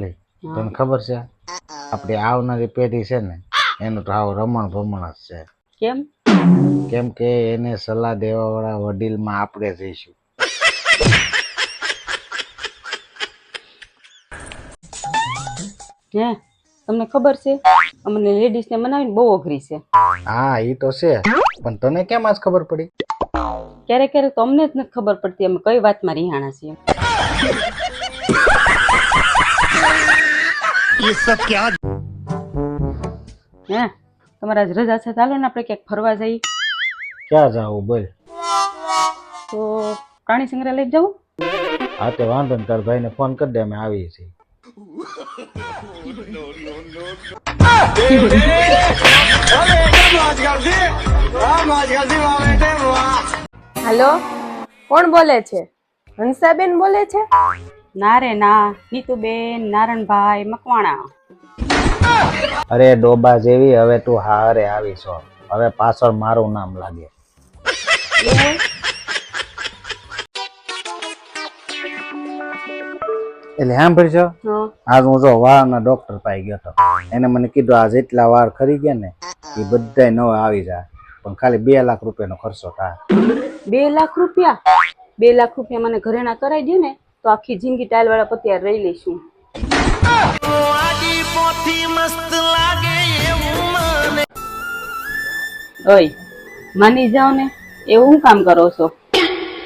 લે તને ખબર છે આપણી આવનારી પેઢી છે ને એનું તો આવ રમણ ભમણ જ છે. કેમ? કેમ કે એને સલાહ દેવા વાળા વડીલમાં આપણે જઈશું. હે તમને ખબર છે અમને લેડીઝ ને મનાવીને બહુ અઘરી છે. હા એ તો છે પણ તને કેમ આજ ખબર પડી? ક્યારેક ક્યારેક તો અમને જ નથી ખબર પડતી અમે કઈ વાતમાં રિહાણા છીએ. ये सब क्या? હે તમારા આજ રજા છે, ચાલો ને આપણે ક્યાંક ફરવા જઈએ. ક્યાં જાવું બોલ? તો પ્રાણી સંગ્રહાલય જવું? હા તે વાંધો ને તાર ભાઈને ફોન કરી દે અમે આવીએ છીએ. હાલો, કોણ બોલે છે? હંસાબેન બોલે છે? ના રે ના, નીતુબેન નારણભાઈ મકવાણા. અરે ડોબા જેવી હવે તું હારે આવીશો, હવે પાછળ મારું નામ લાગે. એટલે સાંભળજો, આજ હું જો વાળના ડોક્ટર પાસે ગયો હતો. એને મને કીધું આ જેટલા વાળ ખરી ગયા ને એ બધા નવા આવી જાય, પણ ખાલી 2 લાખ રૂપિયાનો ખર્ચો થાય. 2 લાખ રૂપિયા? 2 લાખ રૂપિયા મને ઘરેણા કરાઈ દે ને તો આખી જિંદગી ટાઈલ વાળા પતિયાર રહી લઈશું. ઓય માની જાઓ ને, એવું શું કામ કરો છો?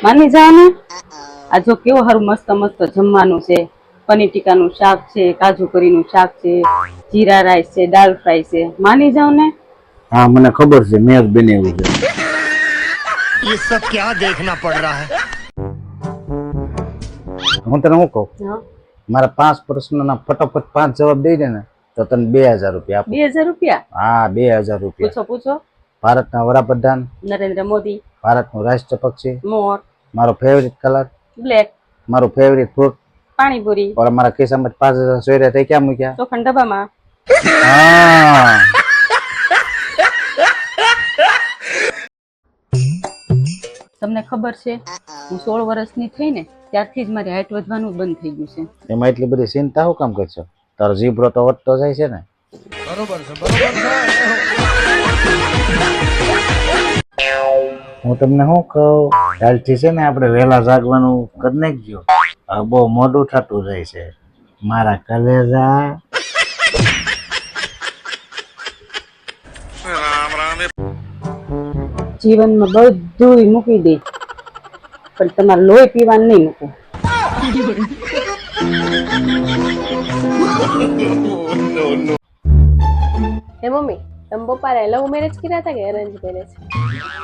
માની જાઓ ને. આ જો કેવો હારું મસ્ત મસ્ત જમવાનું છે, પનીર ટીકાનું શાક છે, કાજુ કરીનું શાક છે, જીરા રાઈસ છે, દાલ ફ્રાય છે. માની જાઓ ને. હા મને ખબર છે, મેં જ બનાવ્યું છે. ये सब क्या देखना पड़ रहा है? હું તને શું કહું, મારા 5 પ્રશ્નોના ફટાફટ 5 જવાબ દઈ દે ને તો તને 2000 રૂપિયા આપું. 2000 રૂપિયા? હા 2000 રૂપિયા. પૂછો પૂછો. ભારતના વડાપ્રધાન નરેન્દ્ર મોદી. ભારતનું રાષ્ટ્ર પક્ષી મોર. મારો ફેવરિટ કલર બ્લેક. મારું ફેવરિટ ફ્રૂટ પાણીપુરી. और મારા ખિસ્સામાં 5000 સોયરા થઈ ક્યાં મૂક્યા? ચોખંડ ડબ્બામાં. હા તમને ખબર છે હું 16 વર્ષની થઈ ને ત્યારથી જ મારી હાઈટ વધવાનું બંધ થઈ ગયું છે. એમાં એટલી બધી ચિંતા શું કામ કરશો? તારો જીભડો તો વધતો જાય છે ને. बरोबर से बरोबर से। હું તમને શું કહું, કાલથી છે ને આપણે વહેલા જાગવાનું કરી નાખજો. હવે બહુ મોડું થતું જાય છે મારા કલેજા. જીવનમાં બધું મૂકી દે પણ તમારે લોહી પીવાનું નહીં મૂકો. હે મમ્મી, તમે પપ્પાએ લવ મેરેજ કર્યા હતા કે અરેન્જ મેરેજ?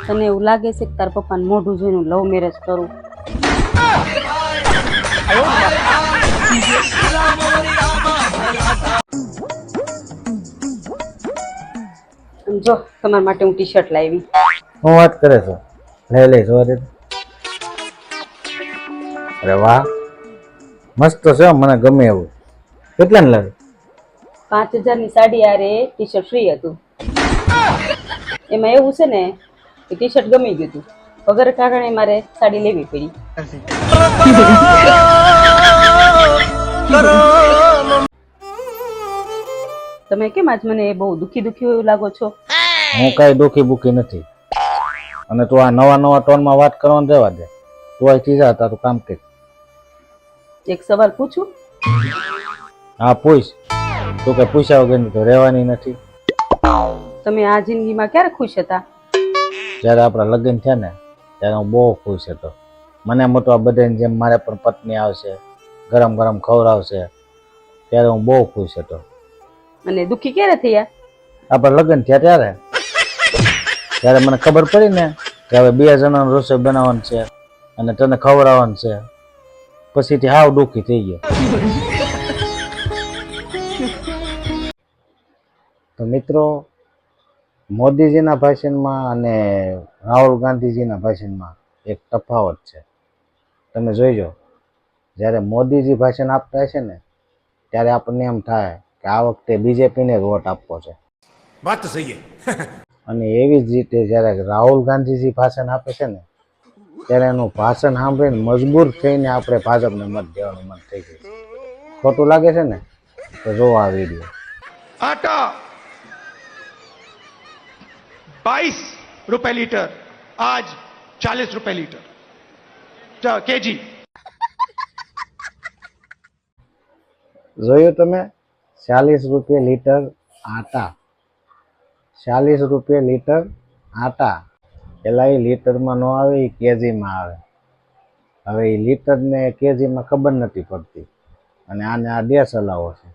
તને એવું લાગે છે કે તાર પપ્પાને મોઢું જોઈને લવ મેરેજ કરું? જો તમારા માટે હું ટી શર્ટ લાવી. શું વાત કરે છો? લઈ લઈ જોવા દે. અરે વાહ મસ્ત છે, મને ગમે એવું. કેટલાને લાગે? 5000 ની સાડી આરે ટી શર્ટ ફ્રી હતું. એમાં એવું છે ને કે ટી શર્ટ ગમી ગયું હતું, વગર કારણે મારે સાડી લેવી પડી. તમે કેમ આજ મને બહુ દુખી દુખી એવું લાગો છો? હું કઈ દુખી બુખી નથી, અને તું આ નવા નવા ટોનમાં વાત કરવાનું રહેવા દે. તું અહીંથી જા, તારું કામ કર. એક સવાલ પૂછું? હા પૂછ. તું કઈ પૂછ્યા વગરની તો રહેવાની નથી. તમે આ જિંદગીમાં ક્યારે ખુશ હતા? જ્યારે આપણા લગ્ન થયા ને ત્યારે હું બહુ ખુશ હતો. મને મોટો આ બધાની જેમ મારે પણ પત્ની આવશે, ગરમ ગરમ ખવડાવશે, ત્યારે હું બહુ ખુશ હતો. અને દુખી ક્યારે થયા? આપણા લગ્ન થયા ત્યારે. ત્યારે મને ખબર પડી ને કે હવે 2 જણાનું રસોઈ બનાવવાનું છે અને તને ખવડાવવાનું છે, પછીથી હાવ દુઃખી થઈ ગયો. તો મિત્રો, મોદીજીના ભાષણમાં અને રાહુલ ગાંધીજીના ભાષણમાં એક તફાવત છે. તમે જોઈજો, જ્યારે મોદીજી ભાષણ આપતા હશે ને ત્યારે આપણને એમ થાય કે આ વખતે બીજેપીને જ વોટ આપવો છે. बात तो सही है। અને એવી જ રીતે જ્યારે રાહુલ ગાંધીજી ભાષણ આપે છે ને ત્યારે એનું ભાષણ સાંભળીને મજબૂર થઈને આપણે ભાજપને મત દેવાનું મન થઈ જાય છે. ખોટું લાગે છે ને તો જો આ વિડીયો. आटा 22 रुपए लीटर, आज 40 रुपए लीटर केजी. જોયું તમે? 40 રૂપિયા લીટર આટા, 40 રૂપિયા લીટર આટા. પેલા એ લીટરમાં ન આવે, એ કેજીમાં આવે. હવે એ લીટર ને કેજીમાં ખબર નથી પડતી અને આને આ દેશ હલાવો છે.